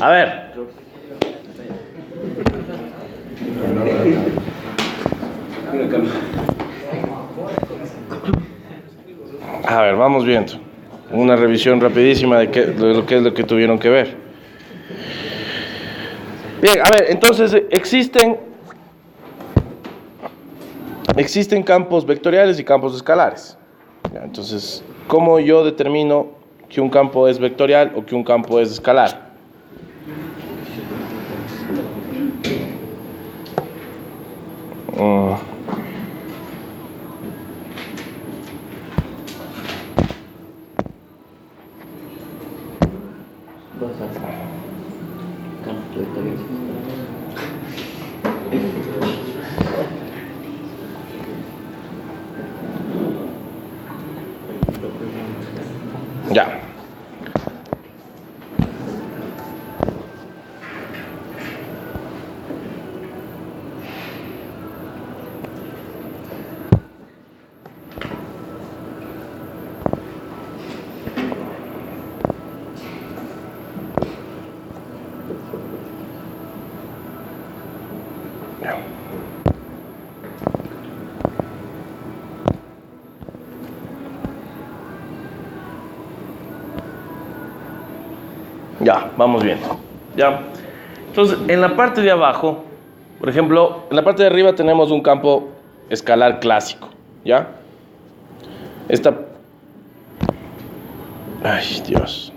A ver. A ver, vamos viendo. Una revisión rapidísima de lo que es lo que tuvieron que ver. Bien, a ver, entonces existen campos vectoriales y campos escalares. Ya, entonces, ¿cómo yo determino que un campo es vectorial o que un campo es escalar? Ya. Ya, vamos viendo. Ya. Entonces, en la parte de abajo, por ejemplo, en la parte de arriba tenemos un campo escalar clásico, ¿ya? Ay, Dios.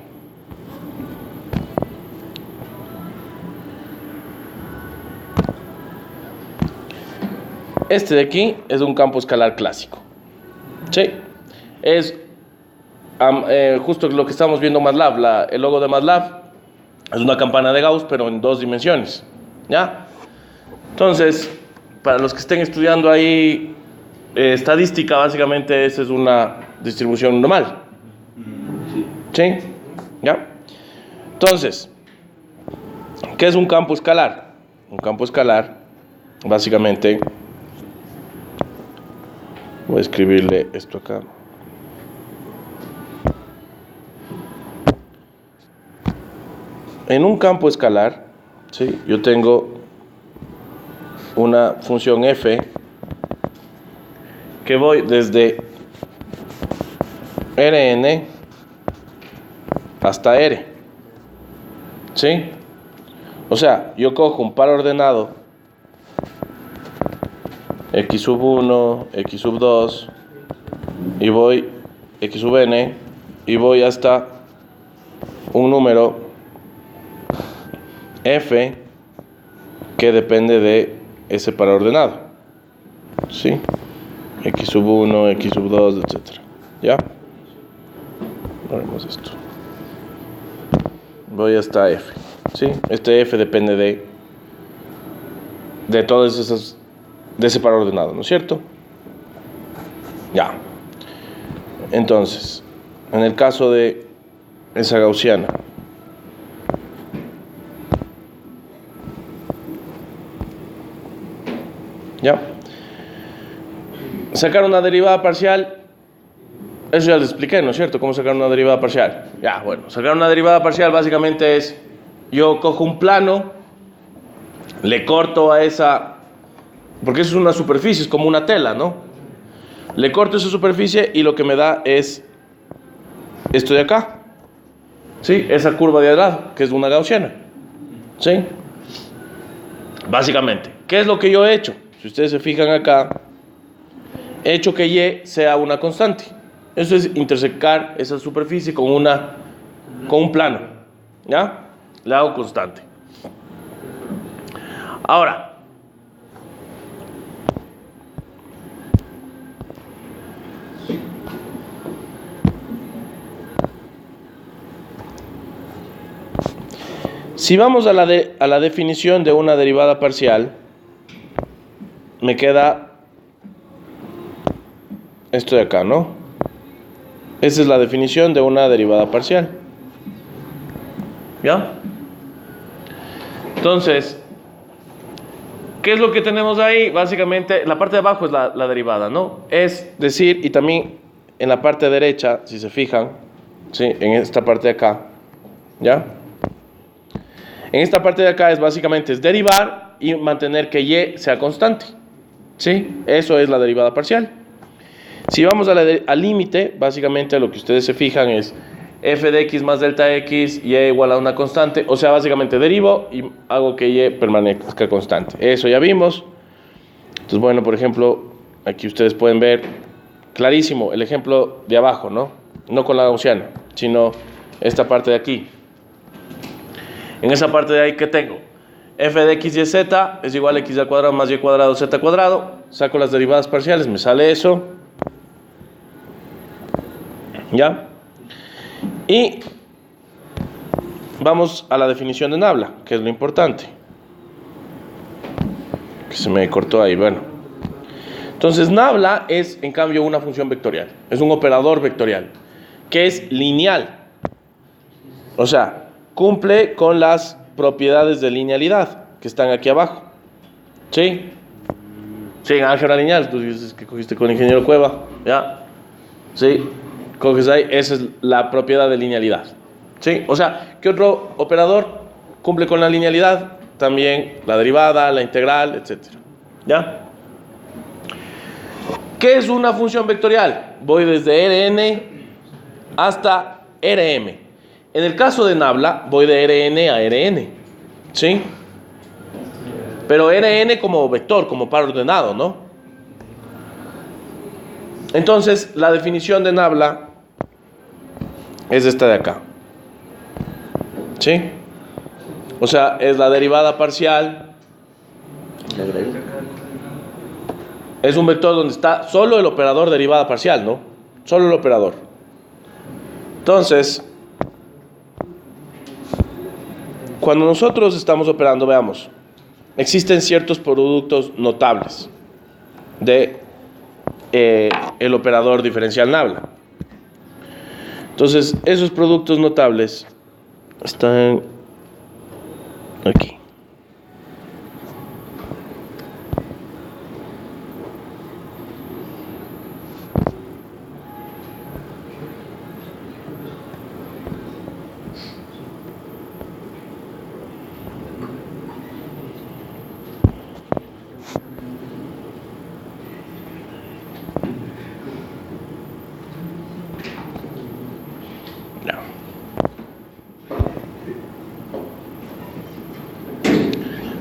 Este de aquí es un campo escalar clásico. Sí. Es justo lo que estamos viendo en MATLAB. El logo de MATLAB es una campana de Gauss, pero en 2 dimensiones. ¿Ya? Entonces, para los que estén estudiando ahí estadística, básicamente esa es una distribución normal. ¿Sí? ¿Ya? Entonces, ¿qué es un campo escalar? Un campo escalar, básicamente, voy a escribirle esto acá. En un campo escalar, ¿sí? Yo tengo una función f que voy desde Rn hasta R. ¿Sí? O sea, yo cojo un par ordenado x sub 1, x sub 2 y voy x sub n y voy hasta un número f que depende de ese par ordenado. ¿Sí? X sub 1, x sub 2, etc. ¿Ya? Ponemos esto. Voy hasta f. ¿Sí? Este f depende de todas esas, de ese par ordenado, ¿no es cierto? Ya. Entonces, en el caso de esa gaussiana, ¿ya? Sacar una derivada parcial, eso ya les expliqué, ¿no es cierto? ¿Cómo sacar una derivada parcial? Ya, bueno, sacar una derivada parcial básicamente es, yo cojo un plano, le corto a esa, porque eso es una superficie, es como una tela, ¿no? Le corto esa superficie y lo que me da es esto de acá, ¿sí? Esa curva de al lado, que es una gaussiana, ¿sí? Básicamente, ¿qué es lo que yo he hecho? Si ustedes se fijan acá, he hecho que y sea una constante. Eso es intersecar esa superficie con un plano, ¿ya? Le hago constante. Ahora, si vamos a la definición de una derivada parcial, me queda esto de acá, ¿no? Esa es la definición de una derivada parcial. ¿Ya? Entonces, ¿qué es lo que tenemos ahí? Básicamente, la parte de abajo es la derivada, ¿no? Es decir, y también en la parte derecha, si se fijan, ¿sí? En esta parte de acá, ¿ya? En esta parte de acá es básicamente es derivar y mantener que y sea constante. ¿Sí? Eso es la derivada parcial. Si vamos al límite, básicamente lo que ustedes se fijan es f de x más delta x, y igual a una constante. O sea, básicamente derivo y hago que y permanezca constante. Eso ya vimos. Entonces, bueno, por ejemplo, aquí ustedes pueden ver clarísimo el ejemplo de abajo, ¿no? No con la gaussiana, sino esta parte de aquí. En esa parte de ahí, ¿qué tengo? F de x y z es igual a x al cuadrado más y cuadrado z cuadrado. Saco las derivadas parciales, me sale eso. ¿Ya? Y vamos a la definición de Nabla, que es lo importante. Que se me cortó ahí, bueno. Entonces, Nabla es, en cambio, una función vectorial. Es un operador vectorial, que es lineal. O sea, cumple con las propiedades de linealidad que están aquí abajo. ¿Sí? Sí, álgebra lineal, tú dices que cogiste con ingeniero Cueva, ¿ya? Sí, coges ahí, esa es la propiedad de linealidad. ¿Sí? O sea, ¿qué otro operador cumple con la linealidad? También la derivada, la integral, etc. ¿Ya? ¿Qué es una función vectorial? Voy desde Rn hasta Rm. En el caso de Nabla, voy de Rn a Rn. ¿Sí? Pero Rn como vector, como par ordenado, ¿no? Entonces, la definición de Nabla es esta de acá. ¿Sí? O sea, es la derivada parcial. Es un vector donde está solo el operador derivada parcial, ¿no? Solo el operador. Entonces, cuando nosotros estamos operando, veamos, existen ciertos productos notables de el operador diferencial Nabla. Entonces, esos productos notables están aquí.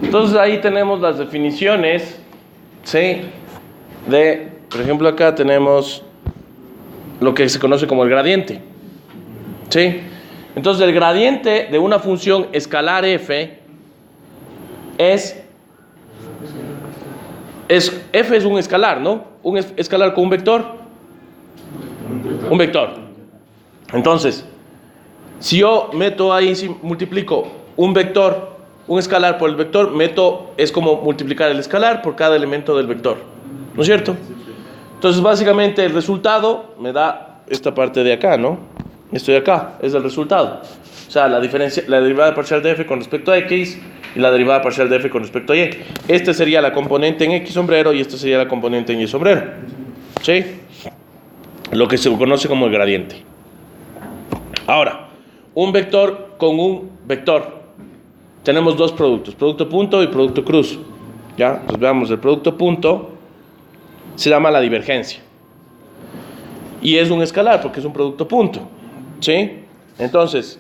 Entonces ahí tenemos las definiciones, ¿sí? Por ejemplo, acá tenemos lo que se conoce como el gradiente, ¿sí? Entonces el gradiente de una función escalar f f es un escalar, ¿no? Un escalar con un vector. Un vector. Entonces, si yo meto ahí, si multiplico un vector, un escalar por el vector, es como multiplicar el escalar por cada elemento del vector, ¿no es cierto? Entonces básicamente el resultado me da esta parte de acá, ¿no? Esto de acá es el resultado. O sea, la derivada parcial de f con respecto a x y la derivada parcial de f con respecto a y. Esta sería la componente en x sombrero y esta sería la componente en y sombrero, ¿sí? Lo que se conoce como el gradiente. Ahora, un vector con un vector. Tenemos dos productos, producto punto y producto cruz. ¿Ya? Entonces veamos, el producto punto se llama la divergencia. Y es un escalar porque es un producto punto. ¿Sí? Entonces,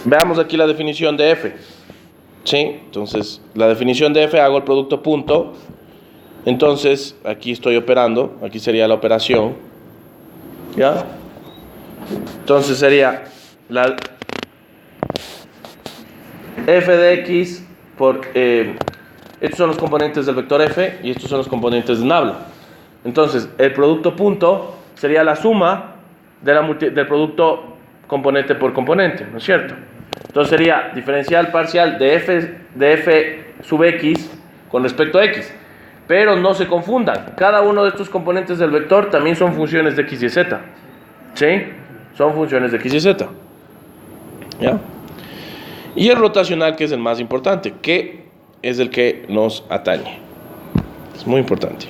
veamos aquí la definición de f. ¿Sí? Entonces, la definición de f, hago el producto punto. Entonces, aquí estoy operando. Aquí sería la operación. ¿Ya? Entonces sería la f de x por... estos son los componentes del vector f y estos son los componentes de Nabla. Entonces, el producto punto sería la suma del producto componente por componente, ¿no es cierto? Entonces sería diferencial parcial de f sub x con respecto a x. Pero no se confundan, cada uno de estos componentes del vector también son funciones de x y z. ¿Sí? Son funciones de x y z. ¿Ya? Y el rotacional, que es el más importante, que es el que nos atañe. Es muy importante.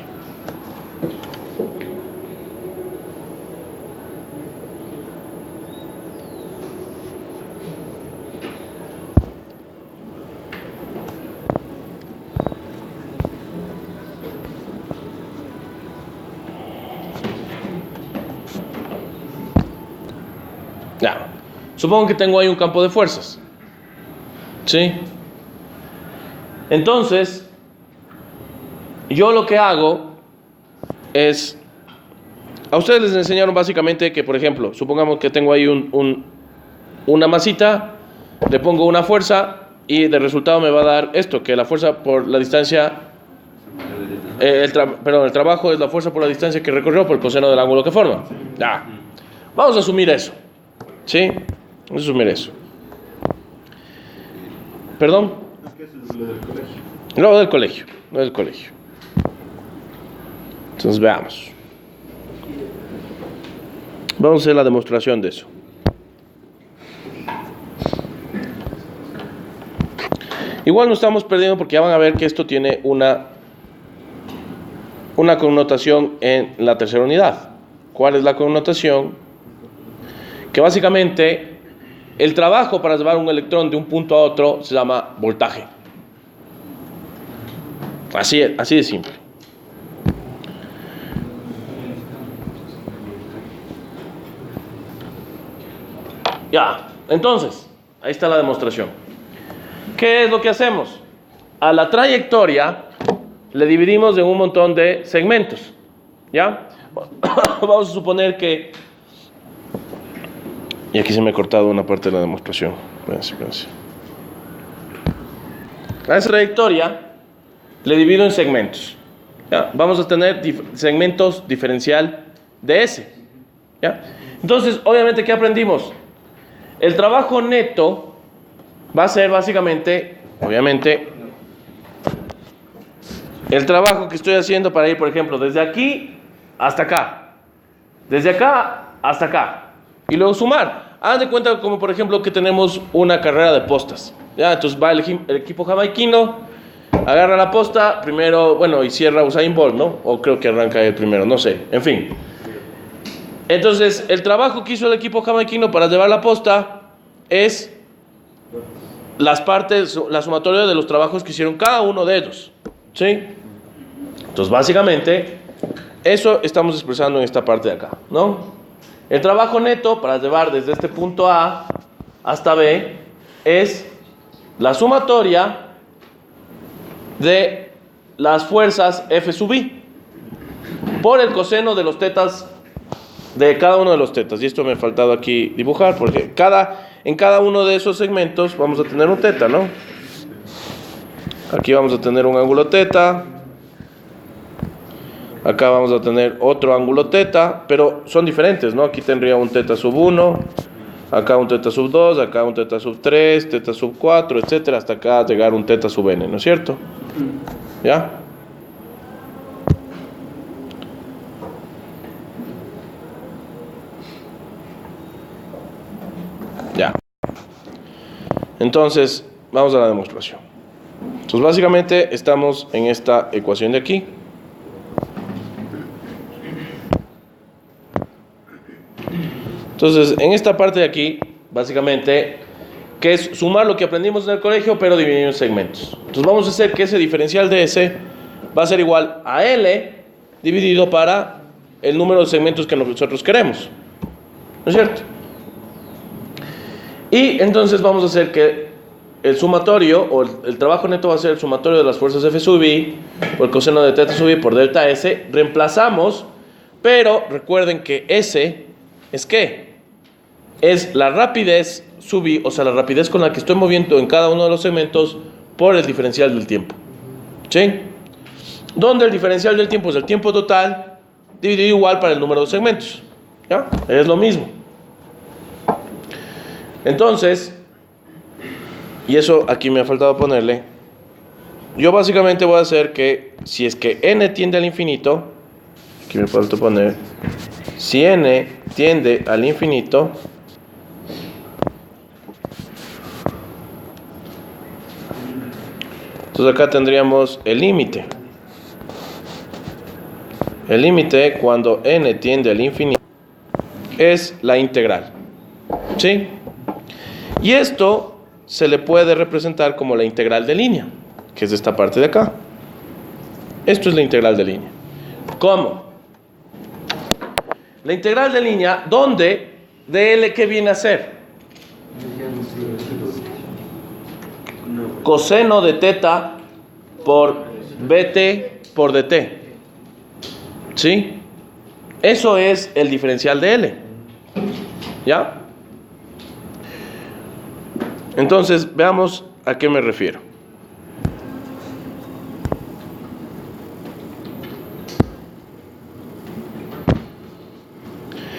Ya. Supongo que tengo ahí un campo de fuerzas. ¿Sí? Entonces, yo lo que hago es... A ustedes les enseñaron básicamente que, por ejemplo, supongamos que tengo ahí una masita, le pongo una fuerza y de resultado me va a dar esto, que la fuerza por la distancia, el trabajo es la fuerza por la distancia que recorrió por el coseno del ángulo que forma. Ya. Vamos a asumir eso. ¿Sí? Vamos a asumir eso. ¿Perdón? Es que eso es lo del colegio. Lo del colegio. Lo del colegio. Entonces veamos. Vamos a hacer la demostración de eso. Igual no estamos perdiendo porque ya van a ver que esto tiene una connotación en la tercera unidad. ¿Cuál es la connotación? Que básicamente el trabajo para llevar un electrón de un punto a otro se llama voltaje. Así de simple. Ya, entonces, ahí está la demostración. ¿Qué es lo que hacemos? A la trayectoria le dividimos en un montón de segmentos. ¿Ya? Vamos a suponer que... Y aquí se me ha cortado una parte de la demostración. Espérense. A esa trayectoria le divido en segmentos. ¿Ya? Vamos a tener segmentos diferencial de S. ¿Ya? Entonces, obviamente, ¿qué aprendimos? El trabajo neto va a ser básicamente, obviamente, el trabajo que estoy haciendo para ir, por ejemplo, desde aquí hasta acá, desde acá hasta acá, y luego sumar. Hagan de cuenta como, por ejemplo, que tenemos una carrera de postas. ¿Ya? Entonces va el equipo jamaiquino, agarra la posta, primero, bueno, y cierra Usain Bolt, ¿no? O creo que arranca él primero, no sé, en fin. Entonces, el trabajo que hizo el equipo jamaiquino para llevar la posta es las partes, la sumatoria de los trabajos que hicieron cada uno de ellos. ¿Sí? Entonces, básicamente, eso estamos expresando en esta parte de acá, ¿no? El trabajo neto para llevar desde este punto A hasta B es la sumatoria de las fuerzas F sub I por el coseno de los tetas de cada uno de los tetas. Y esto me ha faltado aquí dibujar porque en cada uno de esos segmentos vamos a tener un teta, ¿no? Aquí vamos a tener un ángulo teta. Acá vamos a tener otro ángulo teta, pero son diferentes, ¿no? Aquí tendría un teta sub 1, acá un teta sub 2, acá un teta sub 3, teta sub 4, etcétera, hasta acá llegar un teta sub n, ¿no es cierto? ¿Ya? Ya. Entonces, vamos a la demostración. Entonces, básicamente estamos en esta ecuación de aquí. Entonces, en esta parte de aquí, básicamente, que es sumar lo que aprendimos en el colegio, pero dividir en segmentos. Entonces, vamos a hacer que ese diferencial de S va a ser igual a L dividido para el número de segmentos que nosotros queremos. ¿No es cierto? Y entonces vamos a hacer que el sumatorio, o el trabajo neto va a ser el sumatorio de las fuerzas F sub I por el coseno de teta sub I por delta S. Reemplazamos, pero recuerden que S es ¿qué? Es la rapidez sub I, o sea, la rapidez con la que estoy moviendo en cada uno de los segmentos por el diferencial del tiempo. ¿Sí? Donde el diferencial del tiempo es el tiempo total dividido igual para el número de segmentos. ¿Ya? Es lo mismo. Entonces, y eso aquí me ha faltado ponerle, yo básicamente voy a hacer que si es que n tiende al infinito, aquí me falta poner, si n tiende al infinito, entonces acá tendríamos el límite. El límite cuando n tiende al infinito es la integral. ¿Sí? Y esto se le puede representar como la integral de línea, que es esta parte de acá. Esto es la integral de línea. ¿Cómo? La integral de línea donde dl, ¿qué viene a ser? Coseno de teta por bt por dt. ¿Sí? Eso es el diferencial de L. ¿Ya? Entonces, veamos a qué me refiero.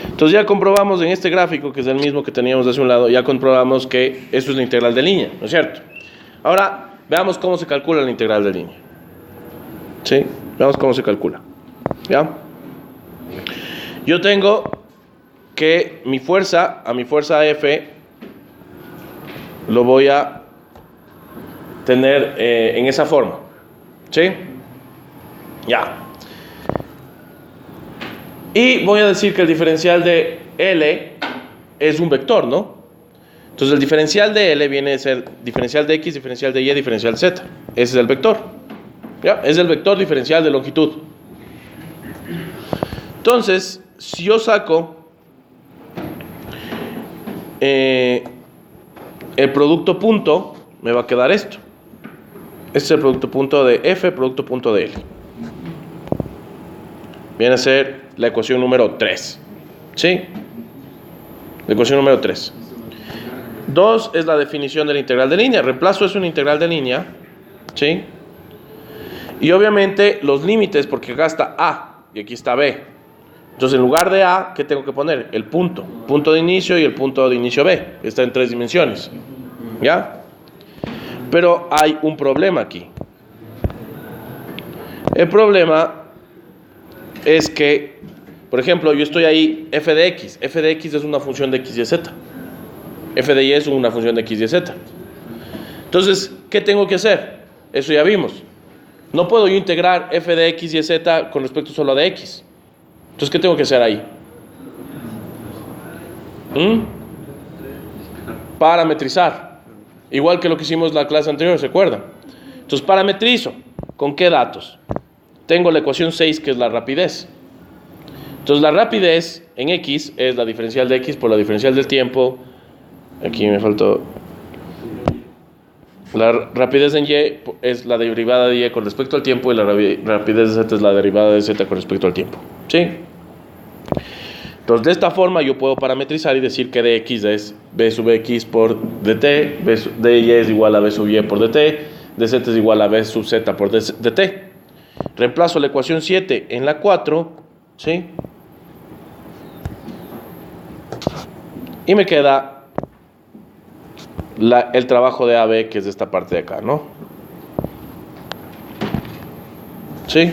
Entonces ya comprobamos en este gráfico, que es el mismo que teníamos hace un lado, ya comprobamos que eso es la integral de línea, ¿no es cierto? Ahora, veamos cómo se calcula la integral de línea. ¿Sí? Veamos cómo se calcula. ¿Ya? Yo tengo que a mi fuerza F, lo voy a tener en esa forma. ¿Sí? Ya. Y voy a decir que el diferencial de L es un vector, ¿no? Entonces el diferencial de L viene a ser diferencial de X, diferencial de Y, diferencial de Z. Ese es el vector. ¿Ya? Es el vector diferencial de longitud. Entonces, si yo saco el producto punto, me va a quedar esto. Este es el producto punto de F, producto punto de L. Viene a ser la ecuación número 3. ¿Sí? La ecuación número 3. 2 es la definición de la integral de línea. Reemplazo es una integral de línea. ¿Sí? Y obviamente los límites, porque acá está A y aquí está B. Entonces en lugar de A, ¿qué tengo que poner? El punto. Punto de inicio y el punto de inicio B. Está en 3 dimensiones. ¿Ya? Pero hay un problema aquí. El problema es que, por ejemplo, yo estoy ahí, f de x es una función de x y z, f de y es una función de x y z. Entonces, ¿qué tengo que hacer? Eso ya vimos. No puedo yo integrar f de x y z con respecto solo a de x. Entonces, ¿qué tengo que hacer ahí? Parametrizar. Igual que lo que hicimos en la clase anterior, ¿se acuerdan? Entonces, parametrizo. ¿Con qué datos? Tengo la ecuación 6, que es la rapidez. Entonces la rapidez en X es la diferencial de X por la diferencial del tiempo. Aquí me faltó. La rapidez en Y es la derivada de Y con respecto al tiempo, y la rapidez de Z es la derivada de Z con respecto al tiempo. ¿Sí? Entonces de esta forma yo puedo parametrizar y decir que dx es b sub x por dt, dy es igual a b sub y por dt, dz es igual a b sub z por dt. Reemplazo la ecuación 7 en la 4, ¿sí? Y me queda el trabajo de AB, que es de esta parte de acá, ¿no? ¿Sí?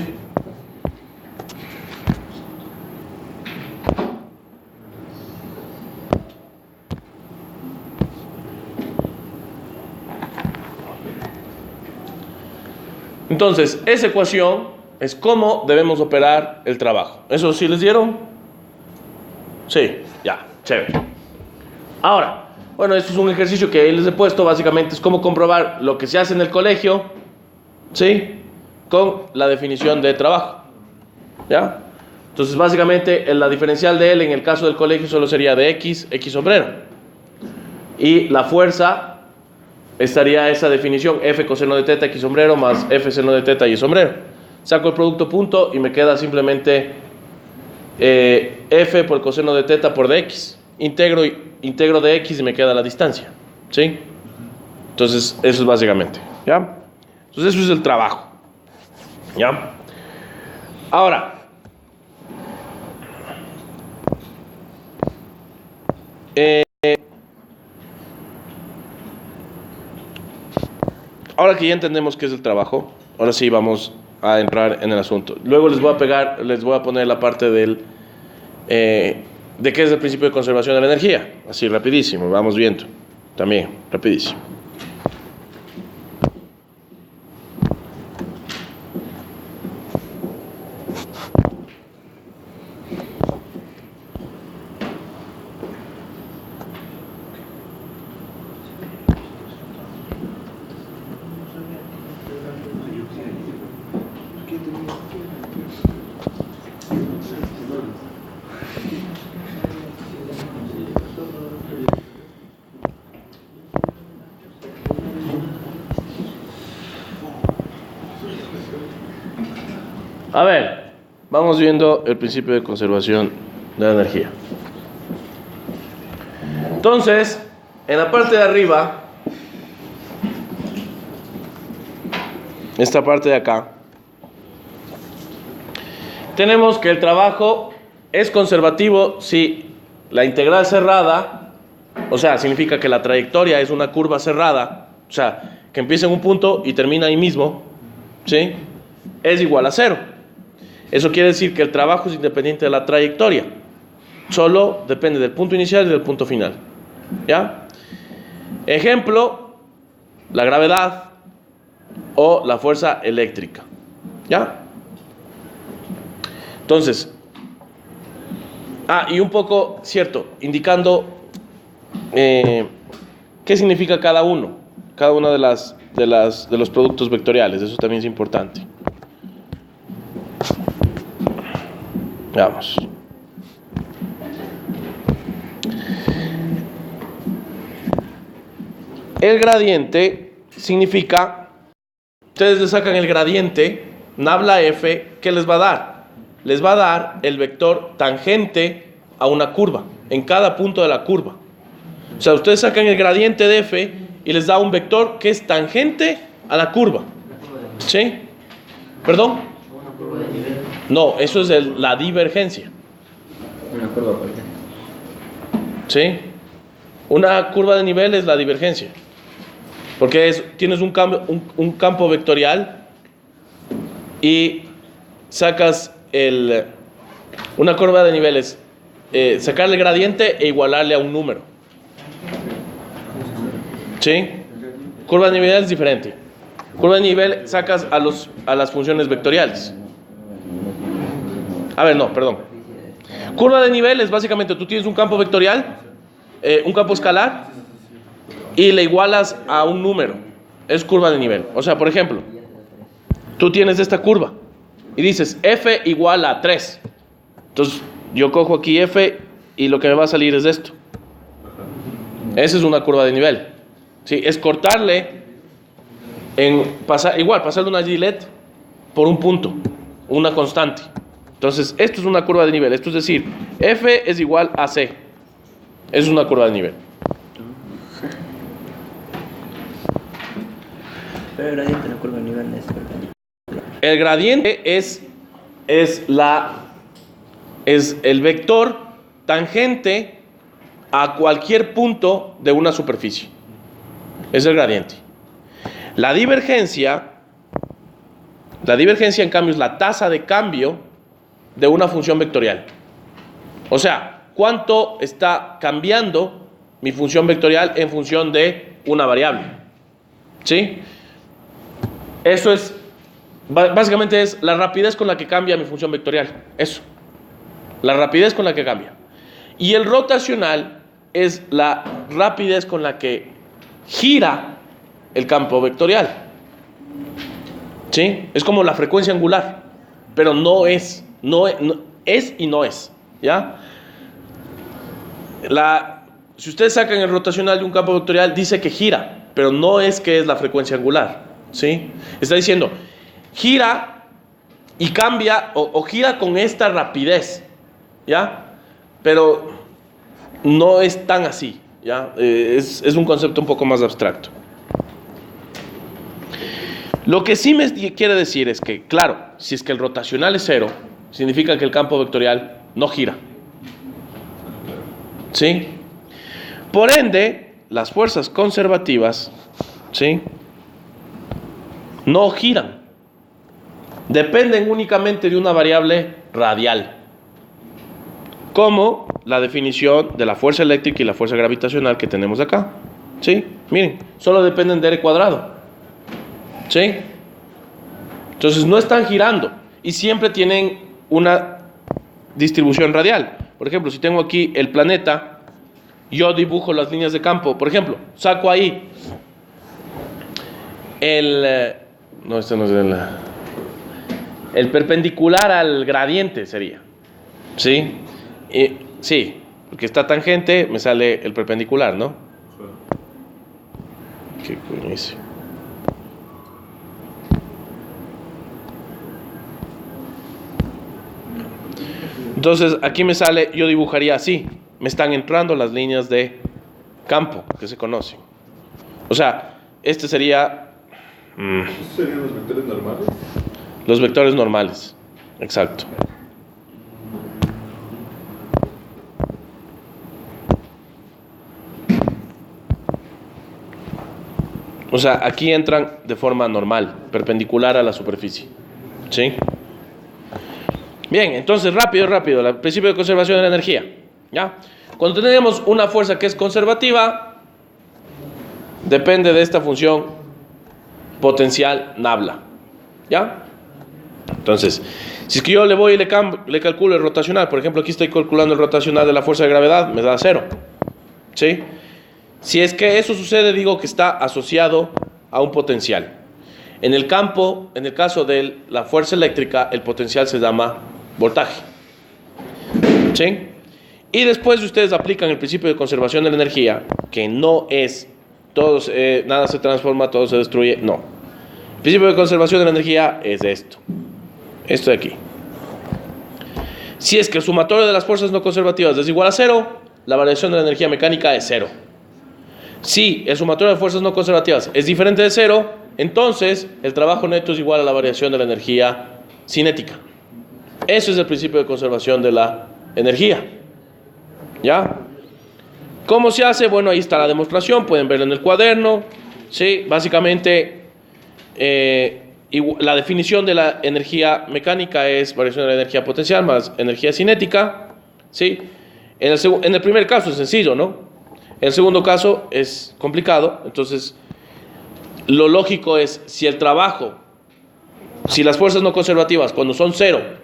Entonces, esa ecuación es cómo debemos operar el trabajo. ¿Eso sí les dieron? Sí, ya, chévere. Ahora, bueno, esto es un ejercicio que ahí les he puesto. Básicamente es cómo comprobar lo que se hace en el colegio, ¿sí? Con la definición de trabajo. ¿Ya? Entonces, básicamente, la diferencial de L en el caso del colegio solo sería de X sombrero. Y la fuerza estaría esa definición, F coseno de teta X sombrero más F seno de teta Y sombrero. Saco el producto punto y me queda simplemente F por coseno de teta por dx. Integro de X y me queda la distancia. ¿Sí? Entonces, eso es básicamente. ¿Ya? Entonces, eso es el trabajo. ¿Ya? Ahora, ahora que ya entendemos qué es el trabajo, ahora sí vamos a entrar en el asunto. Luego les voy a poner la parte de qué es el principio de conservación de la energía. Así rapidísimo, vamos viendo. También, rapidísimo. A ver, vamos viendo el principio de conservación de la energía. Entonces, en la parte de arriba, esta parte de acá, tenemos que el trabajo es conservativo si la integral cerrada, o sea, significa que la trayectoria es una curva cerrada, o sea, que empieza en un punto y termina ahí mismo, ¿sí? Es igual a 0. Eso quiere decir que el trabajo es independiente de la trayectoria. Solo depende del punto inicial y del punto final. ¿Ya? Ejemplo, la gravedad o la fuerza eléctrica. ¿Ya? Entonces, y un poco, cierto, indicando qué significa cada uno. Cada una de los productos vectoriales. Eso también es importante. Veamos. El gradiente significa, ustedes le sacan el gradiente, nabla f, ¿qué les va a dar? Les va a dar el vector tangente a una curva, en cada punto de la curva. O sea, ustedes sacan el gradiente de f y les da un vector que es tangente a la curva. ¿Sí? ¿Perdón? No, eso es la divergencia. Una curva cualquiera. ¿Sí? Una curva de nivel es la divergencia. Porque tienes un campo vectorial y sacas una curva de niveles, sacarle el gradiente e igualarle a un número. ¿Sí? Curva de nivel es diferente. Curva de nivel sacas a las funciones vectoriales. A ver, no, perdón. Curva de nivel es básicamente, tú tienes un campo vectorial, un campo escalar, y le igualas a un número. Es curva de nivel. O sea, por ejemplo, tú tienes esta curva y dices f igual a 3. Entonces, yo cojo aquí f y lo que me va a salir es esto. Esa es una curva de nivel. ¿Sí? Es cortarle, pasarle una Gillette por un punto, una constante. Entonces, esto es una curva de nivel. Esto es decir, f es igual a c. Eso es una curva de nivel. Pero el gradiente en la curva de nivel es perpendicular. El gradiente es el vector tangente a cualquier punto de una superficie. Es el gradiente. La divergencia en cambio es la tasa de cambio de una función vectorial. O sea, cuánto está cambiando mi función vectorial en función de una variable. ¿Sí? Eso es, básicamente es la rapidez con la que cambia mi función vectorial. Eso. La rapidez con la que cambia. Y el rotacional es la rapidez con la que gira el campo vectorial. ¿Sí? Es como la frecuencia angular. Pero no es y no es. ¿Ya? Si ustedes sacan el rotacional de un campo vectorial, dice que gira, pero no es que es la frecuencia angular. ¿Sí? Está diciendo, gira y cambia, o gira con esta rapidez, ¿ya? Pero no es tan así, ¿ya? Es un concepto un poco más abstracto. Lo que sí me quiere decir es que, claro, si es que el rotacional es 0, significa que el campo vectorial no gira. ¿Sí? Por ende, las fuerzas conservativas, ¿sí?, no giran. Dependen únicamente de una variable radial, como la definición de la fuerza eléctrica y la fuerza gravitacional que tenemos acá. ¿Sí? Miren, solo dependen de R cuadrado. ¿Sí? Entonces no están girando y siempre tienen una distribución radial. Por ejemplo, si tengo aquí el planeta, yo dibujo las líneas de campo. Por ejemplo, saco ahí no, este no es el perpendicular al gradiente sería. ¿Sí? Sí, porque está tangente, me sale el perpendicular, ¿no? ¿Qué coño hice? Entonces, aquí me sale, yo dibujaría así. Me están entrando las líneas de campo que se conocen. O sea, este sería... ¿Estos serían los vectores normales? Los vectores normales. Exacto. O sea, aquí entran de forma normal, perpendicular a la superficie. ¿Sí? Bien, entonces rápido, el principio de conservación de la energía. ¿Ya? Cuando tenemos una fuerza que es conservativa, depende de esta función potencial nabla. ¿Ya? Entonces, si es que yo le voy y le calculo el rotacional, por ejemplo, aquí estoy calculando el rotacional de la fuerza de gravedad, me da 0. ¿Sí? Si es que eso sucede, digo que está asociado a un potencial. En el campo, en el caso de la fuerza eléctrica, el potencial se llama voltaje. ¿Sí? Y después ustedes aplican el principio de conservación de la energía, que no es nada se transforma, todo se destruye. No. El principio de conservación de la energía es esto. Esto de aquí. Si es que el sumatorio de las fuerzas no conservativas es igual a 0, la variación de la energía mecánica es 0. Si el sumatorio de fuerzas no conservativas es diferente de 0, entonces el trabajo neto es igual a la variación de la energía cinética. Eso es el principio de conservación de la energía. ¿Ya? ¿Cómo se hace? Bueno, ahí está la demostración, pueden verlo en el cuaderno. ¿Sí? Básicamente, la definición de la energía mecánica es variación de la energía potencial más energía cinética. ¿Sí? En el primer caso es sencillo, ¿no? En el segundo caso es complicado. Entonces, lo lógico es, si las fuerzas no conservativas, cuando son 0,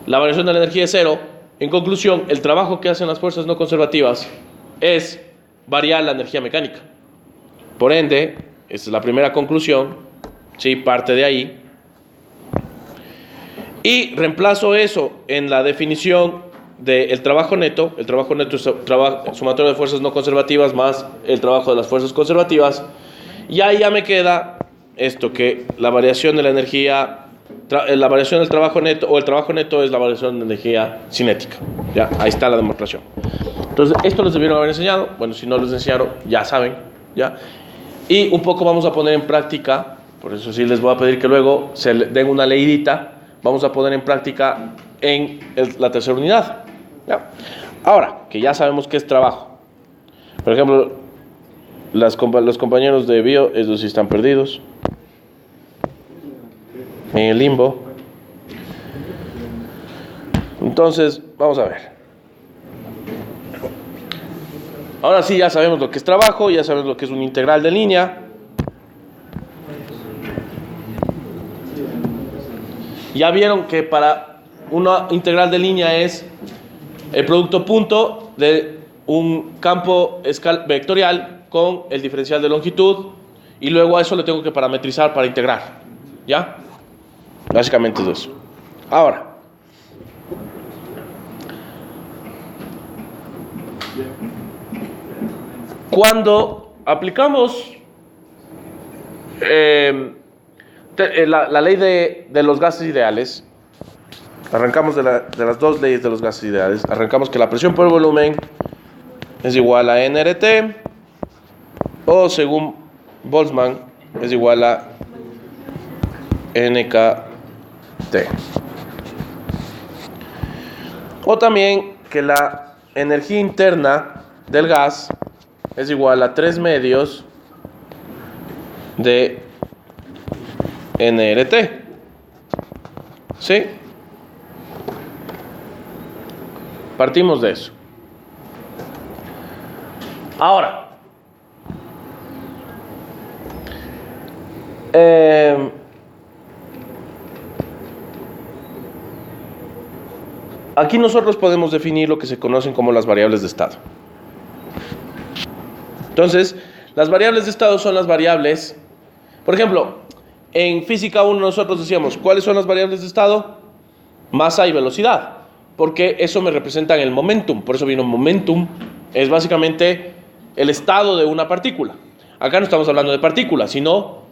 la variación de la energía es 0, en conclusión, el trabajo que hacen las fuerzas no conservativas es variar la energía mecánica. Por ende, esta es la primera conclusión, ¿sí? Parte de ahí. Y reemplazo eso en la definición del trabajo neto. El trabajo neto es sumatorio de fuerzas no conservativas más el trabajo de las fuerzas conservativas. Y ahí ya me queda esto, que la variación de la energía, la variación del trabajo neto, o el trabajo neto es la variación de energía cinética. Ya, ahí está la demostración. Entonces, esto les debieron haber enseñado. Bueno, si no les enseñaron, ya saben. ¿Ya? Y un poco vamos a poner en práctica, por eso sí les voy a pedir que luego se den una leidita. Vamos a poner en práctica en la tercera unidad. ¿Ya? Ahora, que ya sabemos qué es trabajo. Por ejemplo, los compañeros de bio, ellos sí están perdidos en el limbo. Entonces, vamos a ver. Ahora sí ya sabemos lo que es trabajo, ya sabemos lo que es un integral de línea. Ya vieron que para una integral de línea es el producto punto de un campo vectorial con el diferencial de longitud, y luego a eso le tengo que parametrizar para integrar. ¿Ya? Básicamente es eso. Ahora, cuando aplicamos la ley de los gases ideales, arrancamos de las dos leyes de los gases ideales. Arrancamos que la presión por volumen es igual a nRT, o según Boltzmann es igual a nKT. O también que la energía interna del gas es igual a 3 medios de nRT. ¿Sí? Partimos de eso. Ahora, aquí nosotros podemos definir lo que se conocen como las variables de estado. Entonces, las variables de estado son las variables. Por ejemplo, en física 1 nosotros decíamos, ¿cuáles son las variables de estado? Masa y velocidad, porque eso me representa el momentum. Por eso vino momentum, es básicamente el estado de una partícula. Acá no estamos hablando de partículas, sino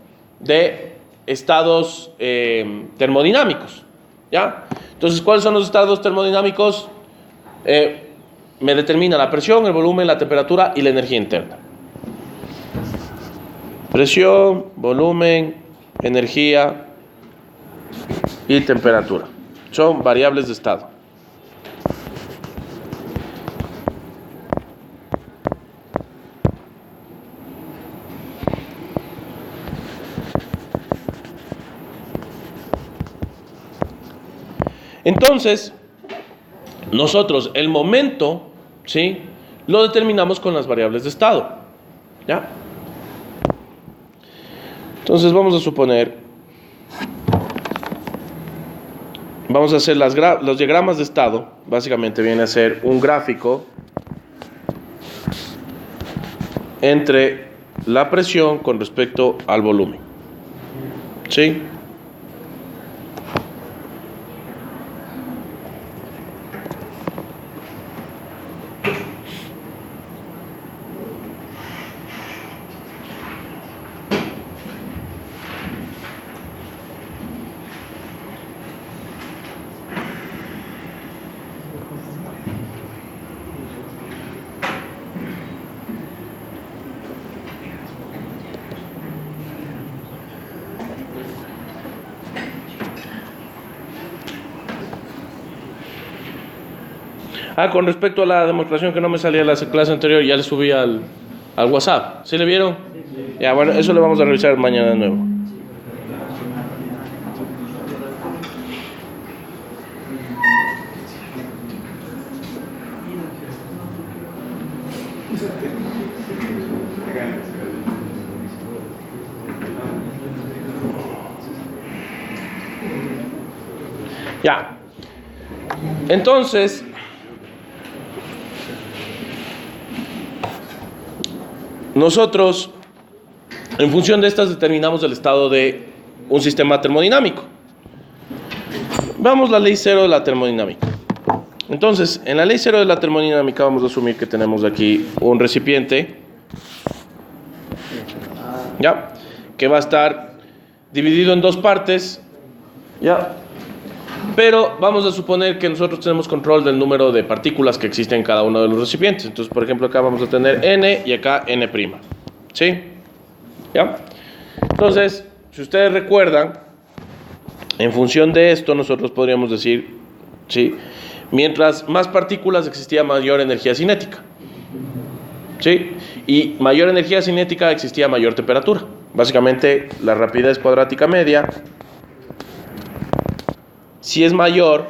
de estados termodinámicos. ¿Ya? Entonces Entonces, ¿cuáles son los estados termodinámicos? Me determina la presión, el volumen, la temperatura y la energía interna. Presión, volumen, energía y temperatura. Son variables de estado. Entonces, nosotros el momento, ¿sí?, lo determinamos con las variables de estado. ¿Ya? Entonces vamos a suponer, vamos a hacer los diagramas de estado. Básicamente viene a ser un gráfico entre la presión con respecto al volumen. ¿Sí? Con respecto a la demostración que no me salía en la clase anterior, ya le subí al WhatsApp. ¿Sí le vieron? Ya, bueno, eso lo vamos a revisar mañana de nuevo. Ya. Entonces, nosotros, en función de estas, determinamos el estado de un sistema termodinámico. Vamos a la ley cero de la termodinámica. Entonces, en la ley cero de la termodinámica vamos a asumir que tenemos aquí un recipiente, ¿ya?, que va a estar dividido en dos partes, ¿ya?, pero vamos a suponer que nosotros tenemos control del número de partículas que existen en cada uno de los recipientes. Entonces, por ejemplo, acá vamos a tener N y acá N'. ¿Sí? ¿Ya? Entonces, si ustedes recuerdan, en función de esto, nosotros podríamos decir, ¿sí?, mientras más partículas existía mayor energía cinética. ¿Sí? Y mayor energía cinética existía mayor temperatura. Básicamente, la rapidez cuadrática media, si es mayor,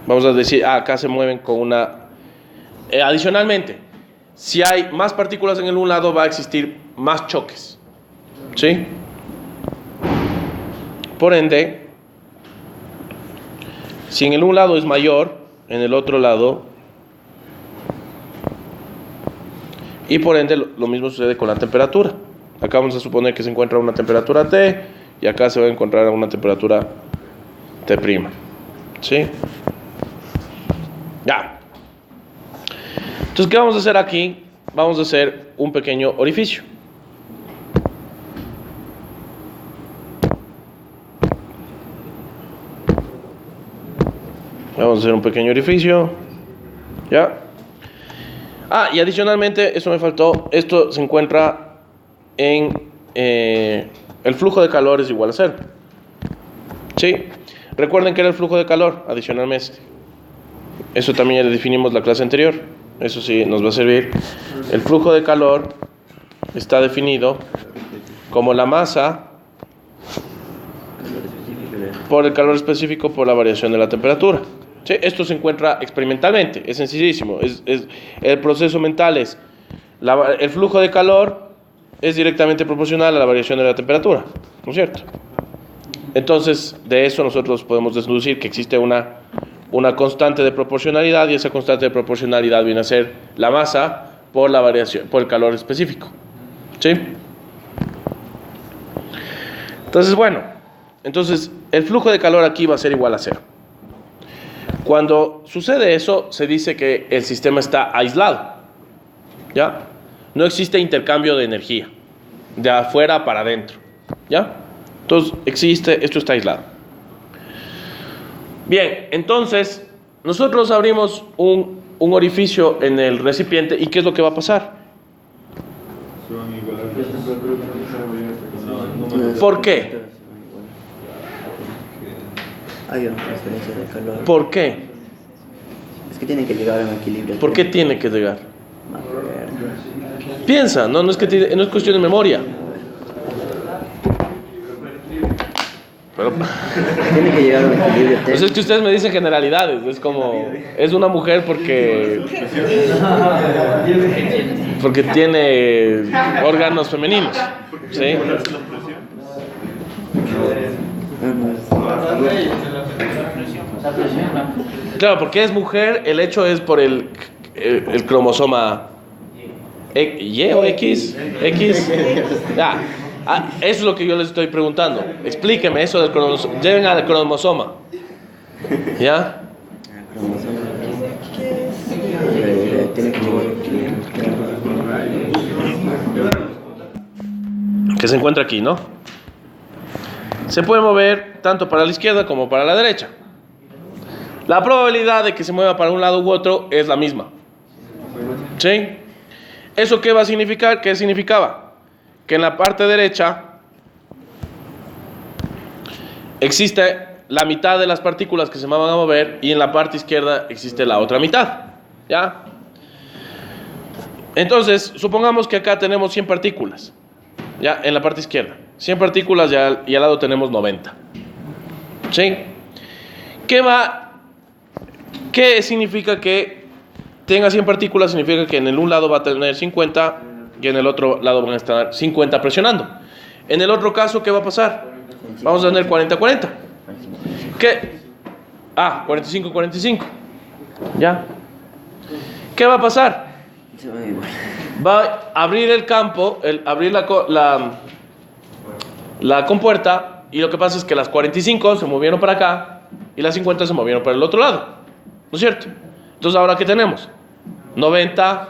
vamos a decir, acá se mueven con una... adicionalmente, si hay más partículas en el un lado, va a existir más choques. ¿Sí? Por ende, si en el un lado es mayor, en el otro lado... Y por ende, lo mismo sucede con la temperatura. Acá vamos a suponer que se encuentra una temperatura T, y acá se va a encontrar una temperatura T'. ¿Sí? Ya. Entonces, ¿qué vamos a hacer aquí? Vamos a hacer un pequeño orificio. Vamos a hacer un pequeño orificio. ¿Ya? Y adicionalmente, eso me faltó, esto se encuentra en... el flujo de calor es igual a 0. ¿Sí? Recuerden que era el flujo de calor, adicionalmente. Eso también ya le definimos la clase anterior. Eso sí nos va a servir. El flujo de calor está definido como la masa por el calor específico por la variación de la temperatura. ¿Sí? Esto se encuentra experimentalmente, es sencillísimo. El proceso mental es el flujo de calor es directamente proporcional a la variación de la temperatura, ¿no es cierto? Entonces, de eso nosotros podemos deducir que existe una constante de proporcionalidad, y esa constante de proporcionalidad viene a ser la masa por la variación, por el calor específico. ¿Sí? Entonces, bueno, el flujo de calor aquí va a ser igual a 0. Cuando sucede eso, se dice que el sistema está aislado. ¿Ya? No existe intercambio de energía de afuera para adentro. ¿Ya? Entonces, esto está aislado. Bien, entonces, nosotros abrimos un orificio en el recipiente y ¿qué es lo que va a pasar? Son iguales. ¿Por qué? Hay una transferencia de calor. ¿Por qué? Es que tienen que llegar a un equilibrio. ¿Por qué tiene que llegar? A ver. Piensa, no es cuestión de memoria. Pero, Tiene que llegar a un equilibrio. pues es que ustedes me dicen generalidades, es como, es una mujer porque tiene órganos femeninos, ¿sí? Claro, porque es mujer, el hecho es por el cromosoma Y o X. Ya. Eso es lo que yo les estoy preguntando. Explíqueme eso del cromosoma. Lleven al cromosoma. ¿Ya? Tiene que llegar a un equilibrio. Que se encuentra aquí, ¿no? Se puede mover tanto para la izquierda como para la derecha. La probabilidad de que se mueva para un lado u otro es la misma. ¿Sí? ¿Eso qué va a significar? ¿Qué significaba? Que en la parte derecha existe la mitad de las partículas que se van a mover y en la parte izquierda existe la otra mitad. ¿Ya? Entonces, supongamos que acá tenemos 100 partículas. Ya, en la parte izquierda. 100 partículas y al lado tenemos 90. ¿Sí? ¿Qué significa que tenga 100 partículas? Significa que en el un lado va a tener 50 y en el otro lado van a estar 50 presionando. En el otro caso, ¿qué va a pasar? Vamos a tener 40-40. ¿Qué? 45-45. ¿Ya? ¿Qué va a pasar? Se van igual. Va a abrir el campo, abrir la compuerta, y lo que pasa es que las 45 se movieron para acá y las 50 se movieron para el otro lado. ¿No es cierto? Entonces, ¿ahora qué tenemos? 90,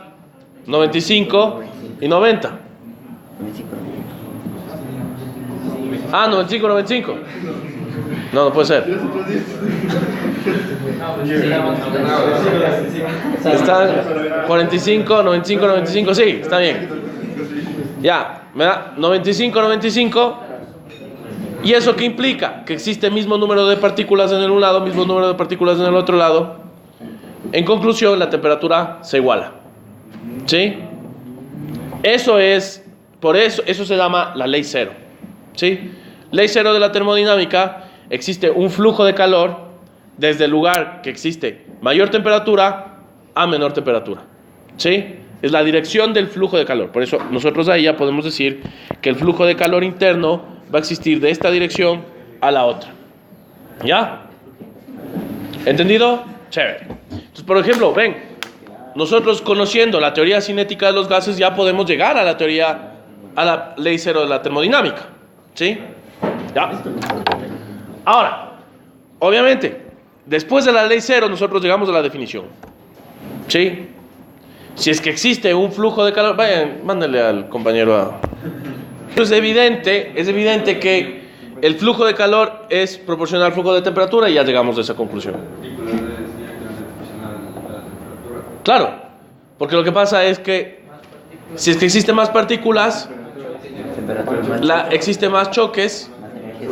95 y 90. 95, 95. No puede ser. Están 45, 95, 95. Sí, está bien. Ya, ¿verdad? 95, 95. ¿Y eso qué implica? Que existe el mismo número de partículas en el un lado, mismo número de partículas en el otro lado. En conclusión, la temperatura se iguala. ¿Sí? Eso se llama la ley cero. ¿Sí? Ley cero de la termodinámica. Existe un flujo de calor desde el lugar que existe mayor temperatura a menor temperatura. ¿Sí? Es la dirección del flujo de calor. Por eso nosotros ahí ya podemos decir que el flujo de calor interno va a existir de esta dirección a la otra. ¿Ya? ¿Entendido? Chévere. Entonces, por ejemplo, ven, nosotros conociendo la teoría cinética de los gases ya podemos llegar a la ley cero de la termodinámica. ¿Sí? ¿Ya? Ahora, obviamente, después de la ley cero nosotros llegamos a la definición. ¿Sí? Si es que existe un flujo de calor, vayan, mándenle al compañero Entonces es evidente que el flujo de calor es proporcional al flujo de temperatura y ya llegamos a esa conclusión. Claro, porque lo que pasa es que si es que existen más partículas, existe más choques,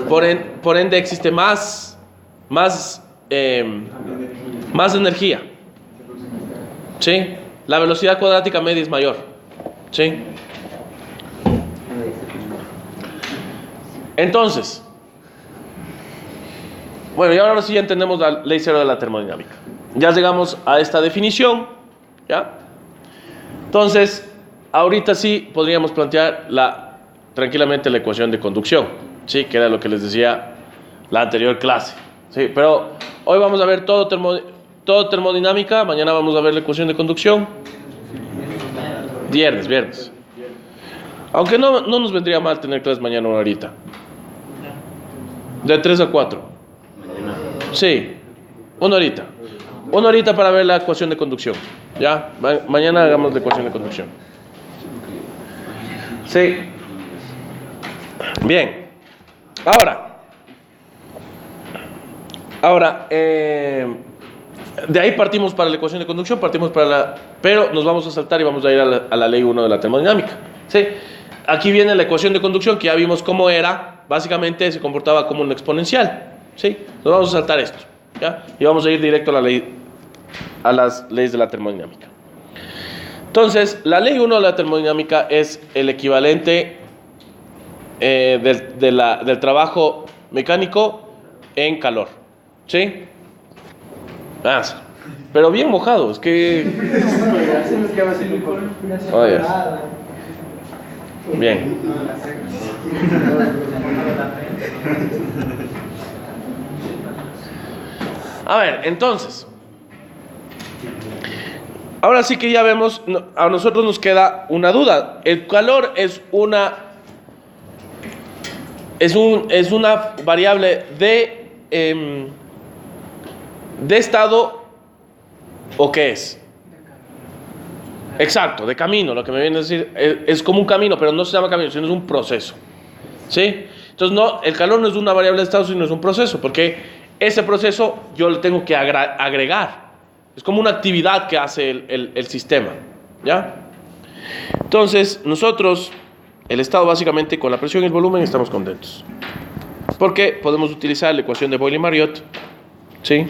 por ende existe más energía. ¿Sí? La velocidad cuadrática media es mayor. ¿Sí? Entonces, bueno, y ahora sí ya entendemos la ley cero de la termodinámica. Ya llegamos a esta definición. ¿Ya? Entonces, ahorita sí podríamos plantear tranquilamente la ecuación de conducción. ¿Sí? Que era lo que les decía la anterior clase. ¿Sí? Pero hoy vamos a ver todo termodinámica. Mañana vamos a ver la ecuación de conducción. Viernes. Aunque no nos vendría mal tener clases mañana una horita. De 3 a 4. Sí, una horita. Una horita para ver la ecuación de conducción. ¿Ya? Mañana hagamos la ecuación de conducción. Sí. Bien. Ahora, de ahí partimos para la ecuación de conducción, pero nos vamos a saltar y vamos a ir a la ley 1 de la termodinámica. ¿Sí? Aquí viene la ecuación de conducción, que ya vimos cómo era. Básicamente se comportaba como un exponencial. ¿Sí? Nos vamos a saltar esto, ¿ya? Y vamos a ir directo a las leyes de la termodinámica. Entonces, la ley 1 de la termodinámica es el equivalente del trabajo mecánico en calor. ¿Sí? Pero bien mojado, es que... Oh, yes. Bien. A ver, entonces, ahora sí que ya vemos, a nosotros nos queda una duda. El calor es una variable de estado, ¿o qué es? Exacto, de camino. Lo que me viene a decir es como un camino, pero no se llama camino, sino es un proceso. ¿Sí? Entonces, el calor no es una variable de estado, sino es un proceso, porque ese proceso yo le tengo que agregar. Es como una actividad que hace el sistema. ¿Ya? Entonces, nosotros, el estado básicamente con la presión y el volumen estamos contentos. Porque podemos utilizar la ecuación de Boyle-Marriott. ¿Sí?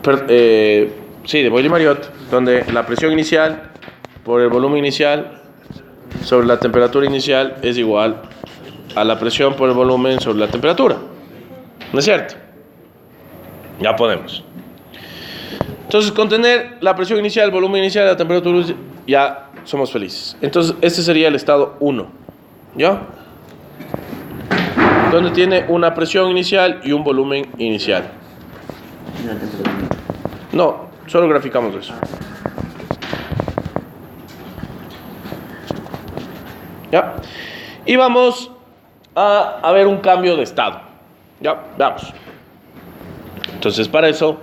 De Boyle-Marriott, donde la presión inicial por el volumen inicial sobre la temperatura inicial es igual a la presión por el volumen sobre la temperatura. ¿No es cierto? Ya podemos. Entonces, con tener la presión inicial, el volumen inicial, la temperatura, ya somos felices. Entonces, este sería el estado 1. ¿Ya? Donde tiene una presión inicial y un volumen inicial. No, solo graficamos eso. ¿Ya? Y vamos a ver un cambio de estado. ¿Ya? Veamos. Entonces, para eso,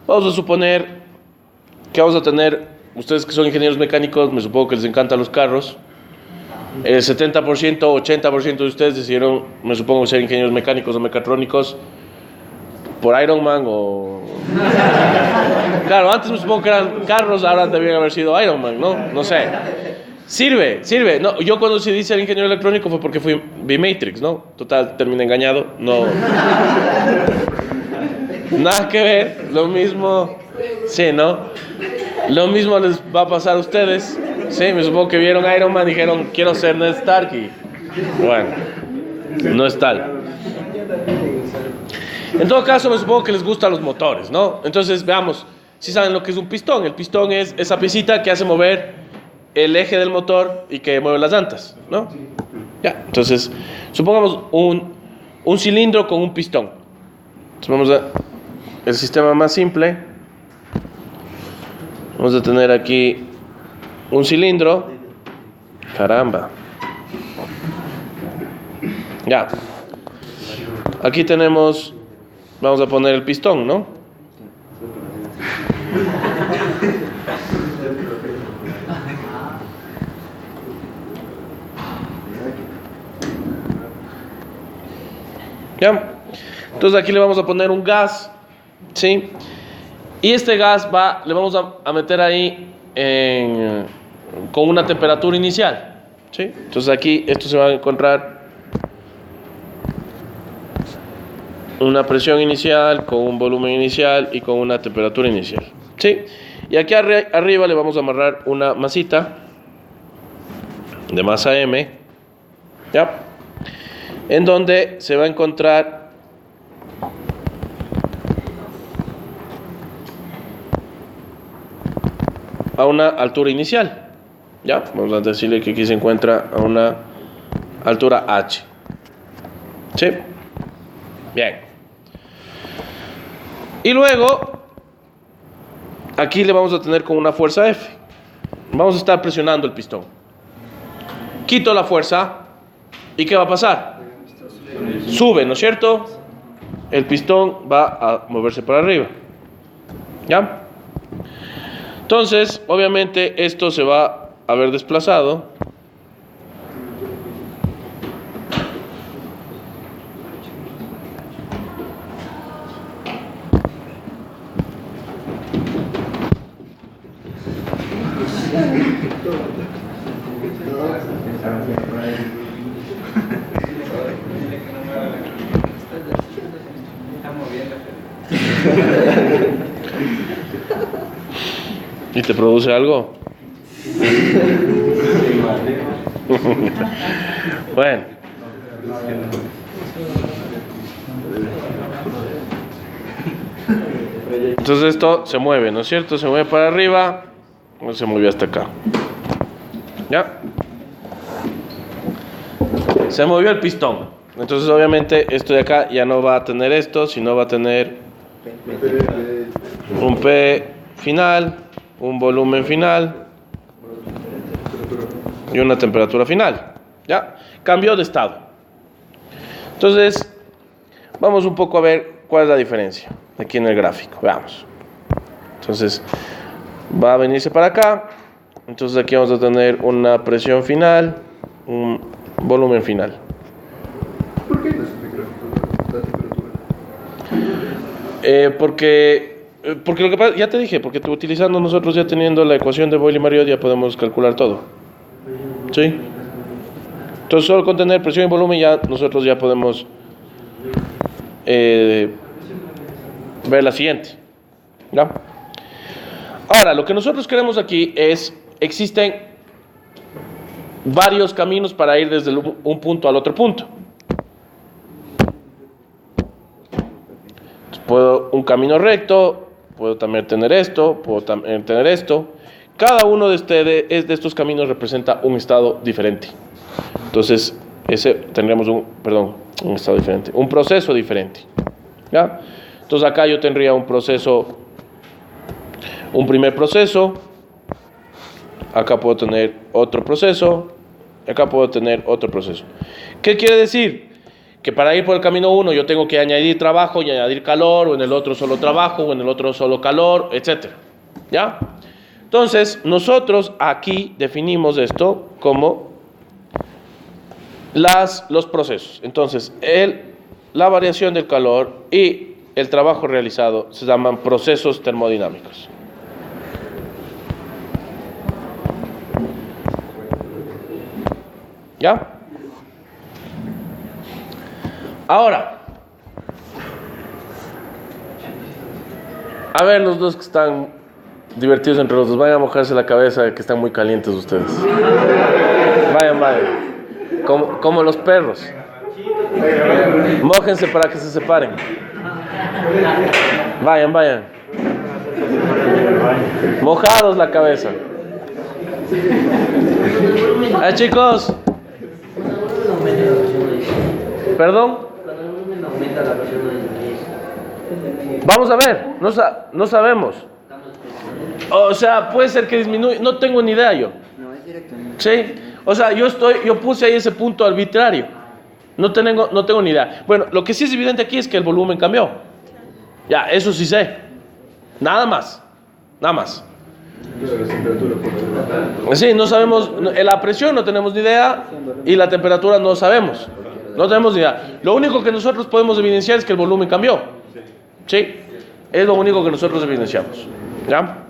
vamos a suponer que vamos a tener, ustedes que son ingenieros mecánicos, me supongo que les encantan los carros. El 70%, 80% de ustedes decidieron, me supongo, ser ingenieros mecánicos o mecatrónicos por Iron Man o... Claro, antes me supongo que eran carros, ahora debían haber sido Iron Man, ¿no? No sé. Sirve. No, yo cuando decidí ser ingeniero electrónico fue porque vi Matrix, ¿no? Total, terminé engañado. No. Nada que ver, lo mismo. Sí, ¿no? Lo mismo les va a pasar a ustedes. Sí, me supongo que vieron Iron Man y dijeron, quiero ser Ned Stark y... Bueno, no es tal. En todo caso, me supongo que les gustan los motores, ¿no? Entonces, veamos, si saben lo que es un pistón. El pistón es esa piecita que hace mover el eje del motor y que mueve las llantas, ¿no? Ya, entonces, supongamos un cilindro con un pistón. Entonces, vamos a... El sistema más simple. Vamos a tener aquí un cilindro. Caramba. Ya. Aquí tenemos... Vamos a poner el pistón, ¿no? ¿Ya? Entonces aquí le vamos a poner un gas, ¿sí? Y este gas le vamos a meter ahí con una temperatura inicial, ¿sí? Entonces aquí esto se va a encontrar una presión inicial, con un volumen inicial y con una temperatura inicial, ¿sí? Y aquí arriba le vamos a amarrar una masita de masa M, ¿ya? En donde se va a encontrar a una altura inicial, ¿ya? Vamos a decirle que aquí se encuentra a una altura H, ¿sí? Bien. Y luego, aquí le vamos a tener con una fuerza F. Vamos a estar presionando el pistón. Quito la fuerza, ¿y qué va a pasar? Sube, ¿no es cierto? El pistón va a moverse para arriba. ¿Ya? Entonces, obviamente, esto se va a ver desplazado. ¿Y te produce algo? Bueno. Entonces esto se mueve, ¿no es cierto? Se mueve para arriba, o se movió hasta acá. ¿Ya? Se movió el pistón. Entonces obviamente esto de acá ya no va a tener esto, sino va a tener un P final, un volumen final y una temperatura final. ¿Ya? Cambió de estado. Entonces, vamos un poco a ver cuál es la diferencia aquí en el gráfico. Veamos. Entonces, va a venirse para acá. Entonces aquí vamos a tener una presión final, un volumen final. ¿Por qué no es el gráfico la temperatura? Porque lo que pasa, ya te dije, porque utilizando nosotros ya teniendo la ecuación de Boyle-Mariot ya podemos calcular todo. ¿Sí? Entonces solo con tener presión y volumen ya nosotros ya podemos ver la siguiente. ¿Ya? Ahora, lo que nosotros queremos aquí es, existen varios caminos para ir desde un punto al otro punto. Entonces, puedo un camino recto, puedo también tener esto, puedo también tener esto. Cada uno de estos caminos representa un estado diferente. Entonces, tendríamos un estado diferente, un proceso diferente. ¿Ya? Entonces acá yo tendría un primer proceso, acá puedo tener otro proceso, acá puedo tener otro proceso. ¿Qué quiere decir? Que para ir por el camino 1 yo tengo que añadir trabajo y añadir calor, o en el otro solo trabajo, o en el otro solo calor, etc. ¿Ya? Entonces, nosotros aquí definimos esto como los procesos. Entonces, la variación del calor y el trabajo realizado se llaman procesos termodinámicos. ¿Ya? Ahora, a ver los dos que están divertidos entre los dos, vayan a mojarse la cabeza que están muy calientes ustedes. Vayan. Como los perros. Mójense para que se separen. Vayan. Mojados la cabeza. Chicos. ¿Perdón? Vamos a ver. No sabemos. O sea, puede ser que disminuya. No tengo ni idea yo. No, es directamente. ¿Sí? O sea, yo puse ahí ese punto arbitrario. No tengo ni idea. Bueno, lo que sí es evidente aquí es que el volumen cambió. Ya, eso sí sé. Nada más. Sí, no sabemos. La presión no tenemos ni idea. Y la temperatura no sabemos. No tenemos ni idea. Lo único que nosotros podemos evidenciar es que el volumen cambió. ¿Sí? Es lo único que nosotros evidenciamos. ¿Ya?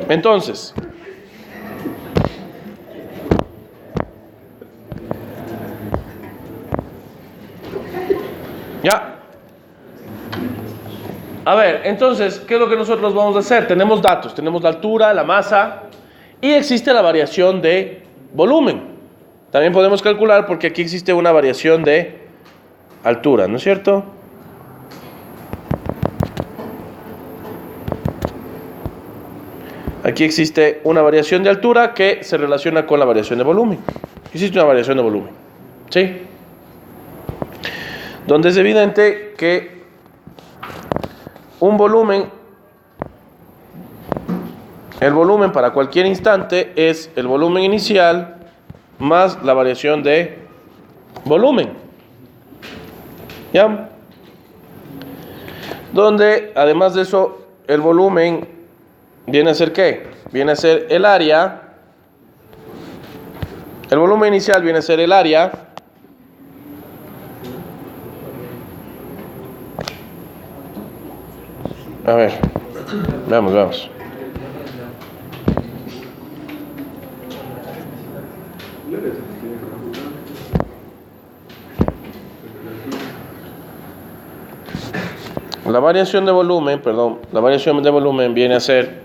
Entonces, ya. A ver, entonces, ¿qué es lo que nosotros vamos a hacer? Tenemos datos, tenemos la altura, la masa y existe la variación de volumen. También podemos calcular porque aquí existe una variación de altura, ¿no es cierto? Aquí existe una variación de altura que se relaciona con la variación de volumen. Existe una variación de volumen, ¿sí? Donde es evidente que el volumen para cualquier instante es el volumen inicial más la variación de volumen. ¿Ya? Donde, además de eso, el volumen viene a ser ¿qué? Viene a ser el área. El volumen inicial viene a ser el área. A ver, veamos. La variación de volumen, perdón, la variación de volumen viene a ser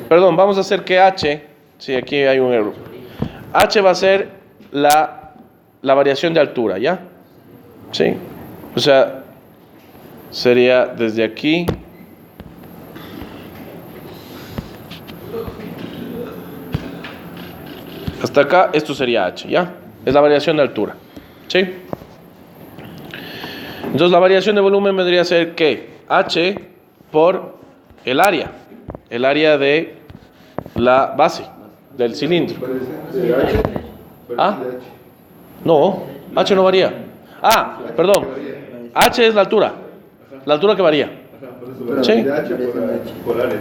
perdón, vamos a hacer que H, sí, aquí hay un error. H va a ser la variación de altura, ¿ya? Sí. O sea, sería desde aquí hasta acá, esto sería H, ¿ya? Es la variación de altura, ¿sí? Entonces la variación de volumen vendría a ser ¿qué? H por el área de la base del cilindro. De H. ¿Ah? De H. No, H no varía. Ah, perdón. H es la altura que varía. Ajá, por eso varía. Sí. De H por área.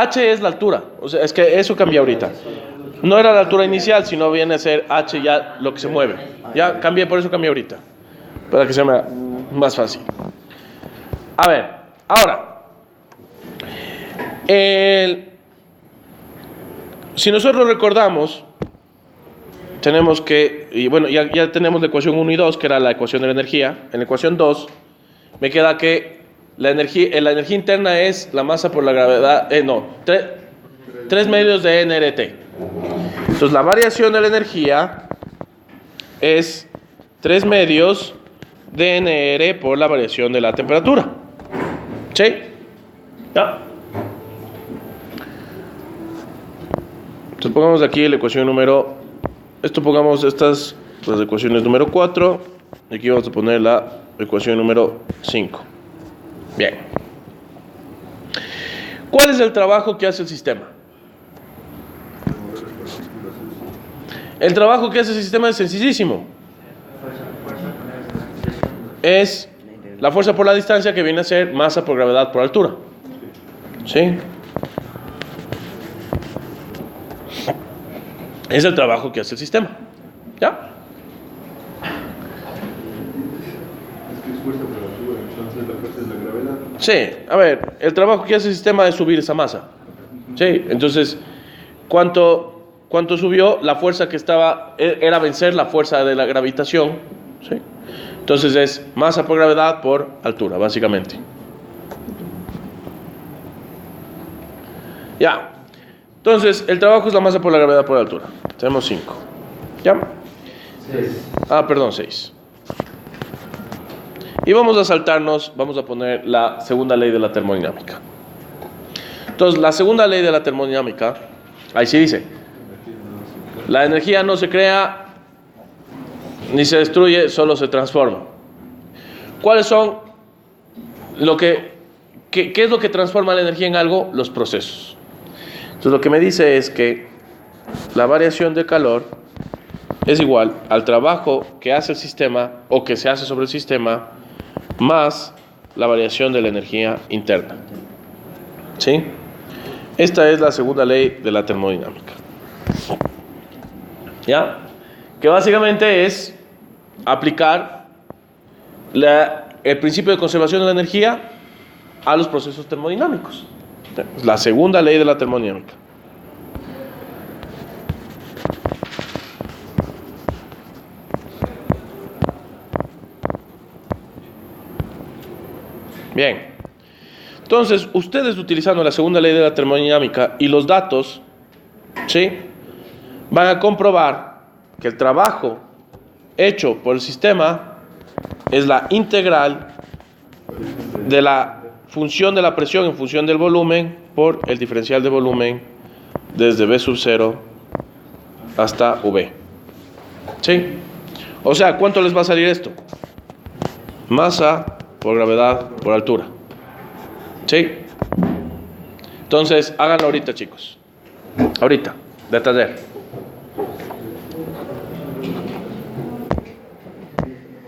H es la altura, o sea, es que eso cambia ahorita. No era la altura inicial, sino viene a ser H ya lo que se mueve. Ya cambié, por eso cambié ahorita. Para que sea más fácil. A ver, ahora. Si nosotros recordamos, tenemos que, y bueno, ya tenemos la ecuación 1 y 2, que era la ecuación de la energía. En la ecuación 2, me queda que la energía interna es la masa por la gravedad, 3 medios de nRT. Entonces la variación de la energía es 3 medios de nr por la variación de la temperatura. ¿Sí? ¿Ya? Entonces pongamos aquí la ecuación número, pongamos estas, las ecuaciones número 4, y aquí vamos a poner la ecuación número 5. Bien. ¿Cuál es el trabajo que hace el sistema? El trabajo que hace el sistema es sencillísimo. Es la fuerza por la distancia, que viene a ser masa por gravedad por altura. ¿Sí? Es el trabajo que hace el sistema. ¿Ya? Es que es fuerza por la altura, entonces la fuerza es la gravedad. Sí, a ver, el trabajo que hace el sistema es subir esa masa. Sí, entonces, ¿cuánto subió? La fuerza que era vencer la fuerza de la gravitación. ¿Sí? Entonces es masa por gravedad por altura, básicamente. Ya. Entonces, el trabajo es la masa por la gravedad por altura. Tenemos 5. ¿Ya? 6. Ah, perdón, 6. Y vamos a saltarnos, vamos a poner la segunda ley de la termodinámica. Entonces, la segunda ley de la termodinámica, ahí sí dice, la energía no se crea ni se destruye, solo se transforma. ¿Cuáles son qué es lo que transforma la energía en algo? Los procesos. Entonces, lo que me dice es que la variación de calor es igual al trabajo que hace el sistema o que se hace sobre el sistema más la variación de la energía interna. ¿Sí? Esta es la segunda ley de la termodinámica. ¿Ya? Que básicamente es aplicar el principio de conservación de la energía a los procesos termodinámicos. La segunda ley de la termodinámica. Bien. Entonces, ustedes utilizando la segunda ley de la termodinámica y los datos, ¿sí?, van a comprobar que el trabajo hecho por el sistema es la integral de la función de la presión en función del volumen por el diferencial de volumen desde V sub 0 hasta V. ¿Sí? O sea, ¿cuánto les va a salir esto? Masa por gravedad por altura. ¿Sí? Entonces, háganlo ahorita, chicos. Ahorita, de taller.